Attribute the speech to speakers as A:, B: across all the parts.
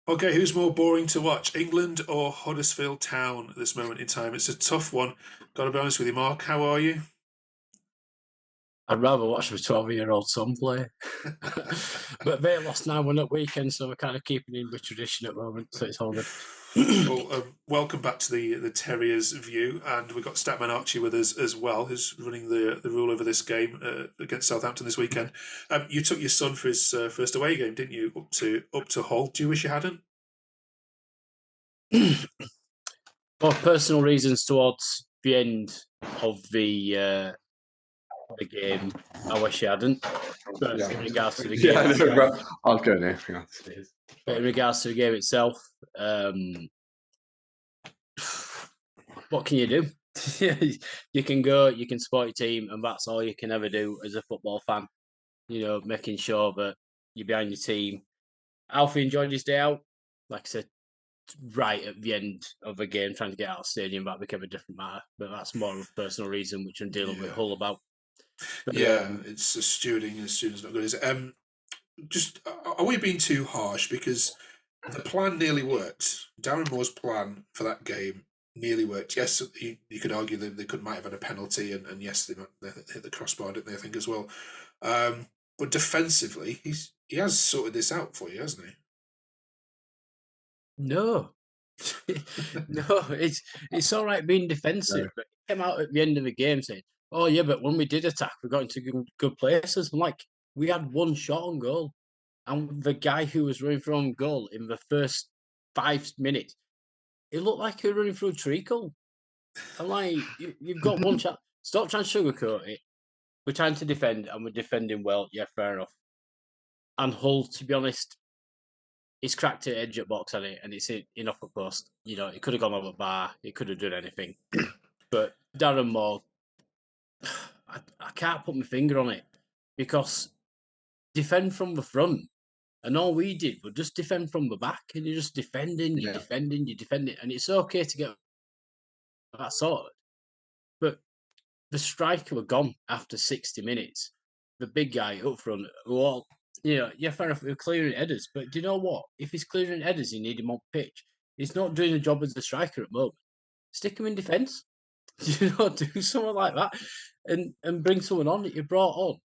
A: Okay, who's more boring to watch, England or Huddersfield Town at this moment in time? It's a tough one. Got to be honest with you, Mark. How are you?
B: I'd rather watch my 12-year-old son play. But they lost 9-1 at weekend, so we're kind of keeping in with tradition at the moment, so it's all good.
A: Well, welcome back to the Terriers view, and we've got Statman Archie with us as well, who's running the rule over this game against Southampton this weekend. You took your son for his first away game, didn't you? Up to Hull. Do you wish you hadn't?
B: For personal reasons towards the end of the game, I wish I hadn't. But in regards to the game,
C: I know, bro. I'll go now.
B: But in regards to the game itself, what can you do? You can go, you can support your team, and that's all you can ever do as a football fan. You know, making sure that you're behind your team. Alfie enjoyed his day out. Like I said, right at the end of the game, trying to get out of the stadium, that became a different matter. But that's more of a personal reason, which I'm dealing with Hull about. But,
A: it's a stewarding as soon as not good, is it? Just are we being too harsh? Because the plan nearly worked. Darren Moore's plan for that game nearly worked. Yes, you could argue that they might have had a penalty, and yes, they hit the crossbar, didn't they? I think as well. But defensively, he has sorted this out for you, hasn't he?
B: No, no, it's all right being defensive.
C: No.
B: But he came out at the end of the game saying, "Oh yeah, but when we did attack, we got into good places." I'm like, we had one shot on goal, and the guy who was running from goal in the first 5 minutes, it looked like he was running through treacle. I'm like, you've got one shot. Stop trying to sugarcoat it. We're trying to defend, and we're defending well. Yeah, fair enough. And Hull, to be honest, he's cracked it edge at box at it, and it's in off the post. You know, it could have gone over the bar. It could have done anything. But Darren Moore, I can't put my finger on it because defend from the front, and all we did was just defend from the back, and you're just defending, you're defending, and it's okay to get that sorted. But the striker were gone after 60 minutes. The big guy up front, who all, yeah, fair enough, we're clearing headers. But do you know what? If he's clearing headers, you need him on pitch. He's not doing the job as a striker at the moment. Stick him in defence. Do something like that, and bring someone on that you brought on.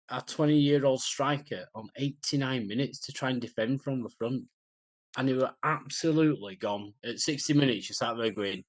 B: A 20-year-old striker on 89 minutes to try and defend from the front. And they were absolutely gone. At 60 minutes, you sat there going,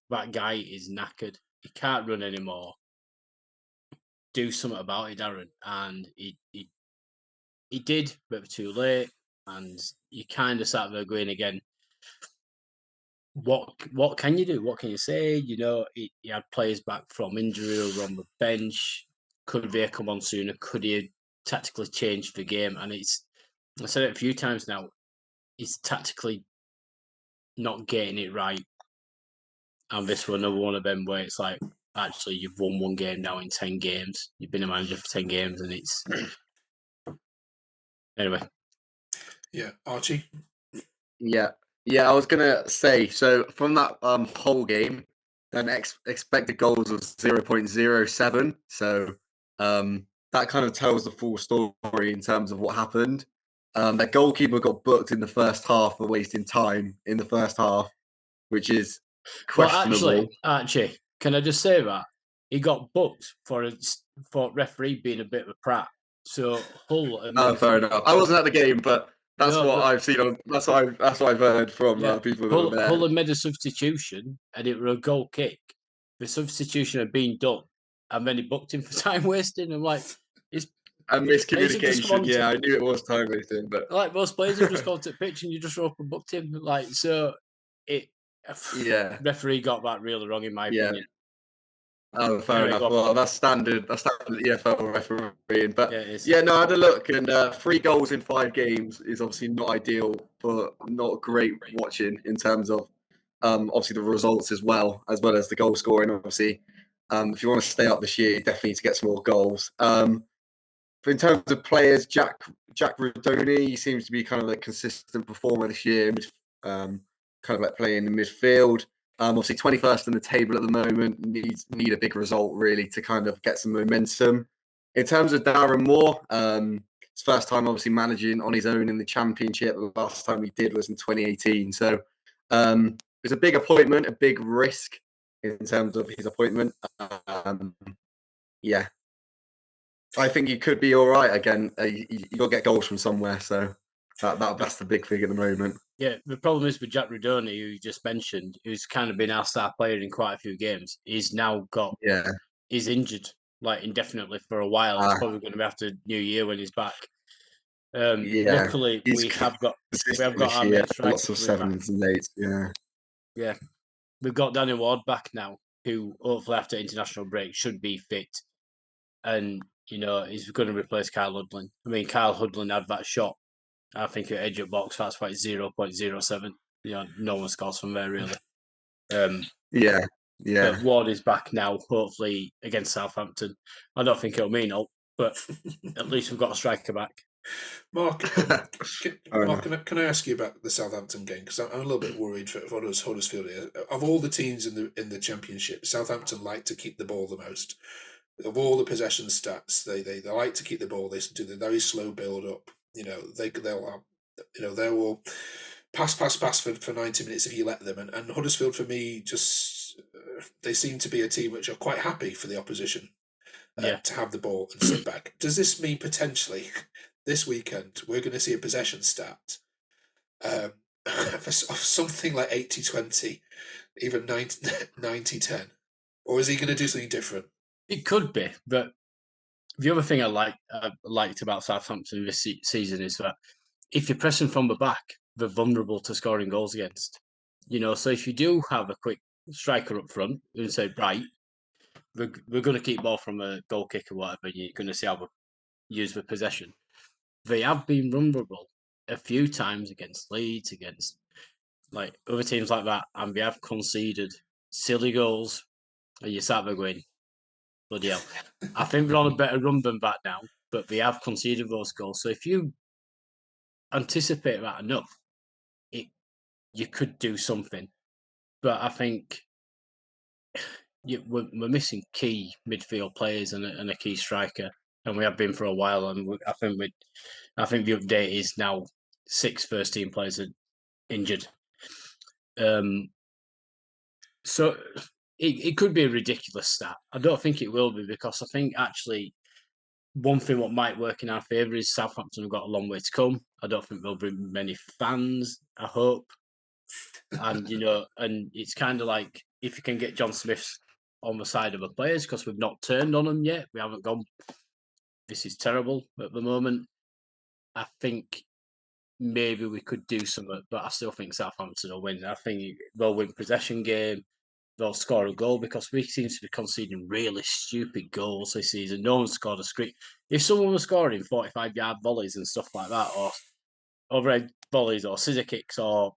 B: that guy is knackered. He can't run anymore. Do something about it, Darren. And he did, but too late. And you kind of sat there going again, what can you do? What can you say? You know, he had players back from injury who were on the bench. Could they come on sooner? Could he have tactically changed the game? And I said it a few times now, he's tactically not getting it right. And this was another one of them where it's like, actually, you've won one game now in 10 games. You've been a manager for 10 games, and it's... Anyway.
A: Yeah, Archie?
C: Yeah, I was going to say, so from that whole game, then expected goals of 0.07. So that kind of tells the full story in terms of what happened. That goalkeeper got booked in the first half for wasting time in the first half, which is questionable.
B: Well, actually, can I just say that? He got booked for referee being a bit of a prat. So Hull...
C: fair enough. I wasn't at the game, but... That's what I've seen. That's what I've heard from people that were there.
B: Hull had made a substitution, and it was a goal kick. The substitution had been done, and then he booked him for time wasting. I'm like,
C: and miscommunication. Yeah, I knew it was time wasting, but
B: like most players have just gone to the pitch and you just up and booked him. Like so, referee got that really wrong in my opinion.
C: Oh, fair enough. Well, that's standard. That's standard EFL refereeing. But no, I had a look, and 3 goals in 5 games is obviously not ideal, but not great watching in terms of obviously the results as well as the goal scoring. Obviously, if you want to stay up this year, you definitely need to get some more goals. In terms of players, Jack Rodoni seems to be kind of a consistent performer this year, kind of like playing in midfield. Obviously 21st in the table at the moment, need a big result really to kind of get some momentum. In terms of Darren Moore, His first time obviously managing on his own in the Championship. The last time he did was in 2018. So it's a big appointment, a big risk in terms of his appointment. Yeah. I think he could be all right again. You'll get goals from somewhere. So that's the big thing at the moment.
B: Yeah, the problem is with Jack Rudoni, who you just mentioned, who's kind of been our star player in quite a few games. He's now he's injured like indefinitely for a while. It's probably going to be after New Year when he's back. Luckily, we have got our main striker.
C: Lots of 7s and 8s.
B: Yeah, we've got Danny Ward back now, who hopefully after international break should be fit, and he's going to replace Kyle Hudlin. I mean, Kyle Hudlin had that shot. I think at edge of box, that's like 0.07. No one scores from there really. But Ward is back now, hopefully against Southampton. I don't think it'll mean all, but at least we've got a striker back.
A: Mark, can I ask you about the Southampton game? Because I'm a little bit worried for Huddersfield here. Of all the teams in the Championship, Southampton like to keep the ball the most. Of all the possession stats, they like to keep the ball. They do the very slow build up. They will pass for 90 minutes if you let them. And Huddersfield, for me, just they seem to be a team which are quite happy for the opposition to have the ball and sit back. Does this mean potentially this weekend we're going to see a possession stat of something like 80-20, even 90-10? Or is he going to do something different?
B: It could be, but the other thing I liked about Southampton this season is that if you're pressing from the back, they're vulnerable to scoring goals against. So if you do have a quick striker up front and say, right, we're going to keep ball from a goal kick or whatever, you're going to see how we use the possession. They have been vulnerable a few times against Leeds, against like other teams like that, and they have conceded silly goals. And you start there going, bloody hell. I think we're on a better run than that now, but they have conceded those goals. So if you anticipate that enough, you could do something. But I think we're missing key midfield players and a key striker, and we have been for a while. And I think the update is now 6 first-team players are injured. So it could be a ridiculous stat. I don't think it will be, because I think actually one thing what might work in our favour is Southampton have got a long way to come. I don't think there'll be many fans, I hope. And, and it's kind of like if you can get John Smith on the side of the players, because we've not turned on them yet. We haven't gone, this is terrible at the moment. I think maybe we could do something, but I still think Southampton will win. I think they'll win possession game. They'll score a goal, because we seem to be conceding really stupid goals this season. No one scored a screen. If someone was scoring 45-yard volleys and stuff like that, or overhead volleys, or scissor kicks, or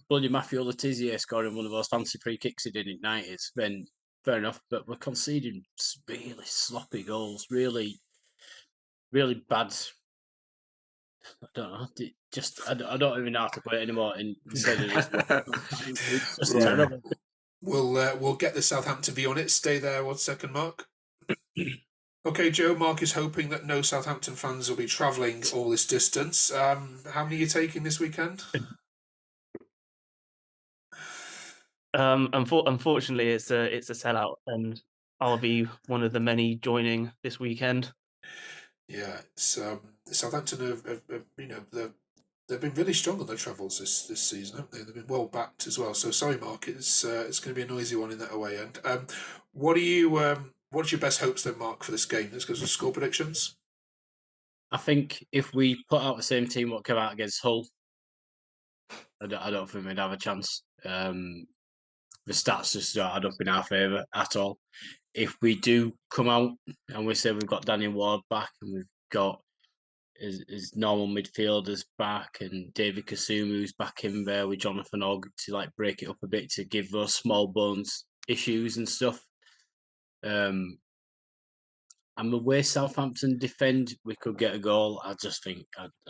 B: bloody Matthew Letizia scoring one of those fancy free kicks he did in 90s, then fair enough. But we're conceding really sloppy goals, really, really bad. I don't know. I don't even know how to put it anymore. Instead of it's just terrible.
A: We'll get the Southampton view on it. Stay there 1 second, Mark. Okay, Joe. Mark is hoping that no Southampton fans will be travelling all this distance. How many are you taking this weekend?
D: Unfortunately, it's a sellout, and I'll be one of the many joining this weekend.
A: Yeah, Southampton have they've been really strong on their travels this season, haven't they? They've been well backed as well. So sorry, Mark, it's going to be a noisy one in that away end. What's your best hopes then, Mark, for this game? Let's go to score predictions.
B: I think if we put out the same team what came out against Hull, I don't think we'd have a chance. The stats just don't add up in our favour at all. If we do come out and we say we've got Danny Ward back and we've got his normal midfielders back and David Kasumu's back in there with Jonathan Ogg to like break it up a bit to give those small bones issues and stuff. And the way Southampton defend, we could get a goal. I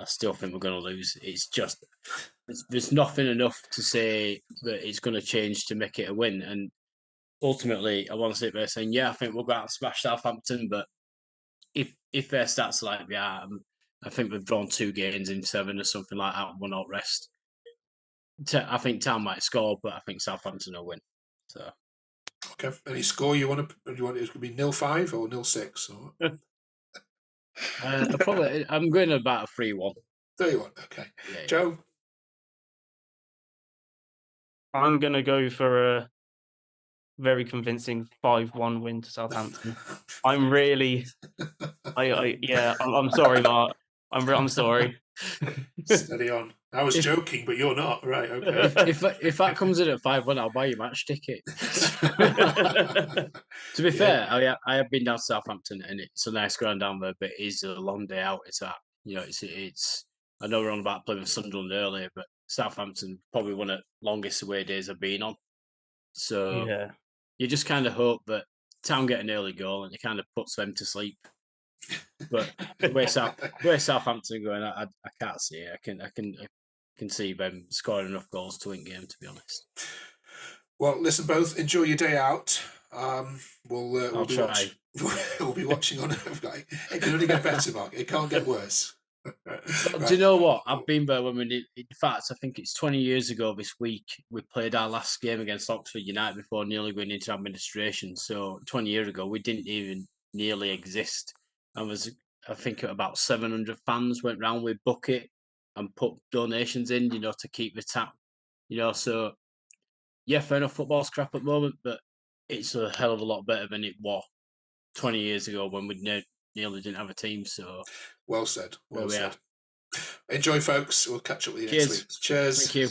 B: still think we're going to lose. There's nothing enough to say that it's going to change to make it a win. And ultimately, I want to sit there saying, yeah, I think we'll go out and smash Southampton. But if their stats are like, yeah, I think we've drawn 2 games in 7 or something like that, 1 out rest. I think Town might score, but I think Southampton will win. So,
A: okay. Any score you want to? You want it to be 0-5 or 0-6? Or...
B: probably I'm going about a 3-1.
A: 3-1. Okay.
B: Yeah,
A: Joe.
D: I'm going to go for a very convincing 5-1 win to Southampton. I'm really, I'm sorry, Mark. I'm sorry.
A: Steady on. I was joking, but you're not. Right, okay.
B: If that comes in at 5-1, I'll buy you a match ticket. To be fair, I have been down to Southampton, and it's a nice ground down there, but it is a long day out. It's that, it's. I know we're on about playing with Sunderland earlier, but Southampton probably one of the longest away days I've been on. So you just kind of hope that Town get an early goal and it kind of puts them to sleep. But where Southampton going, I can't see it. I can see them scoring enough goals to win game, to be honest.
A: Well, listen, both enjoy your day out. We'll be watching on. It can only get better, Mark. It can't get worse.
B: Right. Do you know what? I've been there when we did. In fact, I think it's 20 years ago this week. We played our last game against Oxford United before nearly going into administration. So 20 years ago, we didn't even nearly exist. And I think about 700 fans went round with bucket and put donations in, to keep the tap. So yeah, fair enough. Football's crap at the moment, but it's a hell of a lot better than it was 20 years ago when we nearly didn't have a team. So
A: well said. Well said. Enjoy, folks. We'll catch up with you next week. Cheers.
B: Thank you.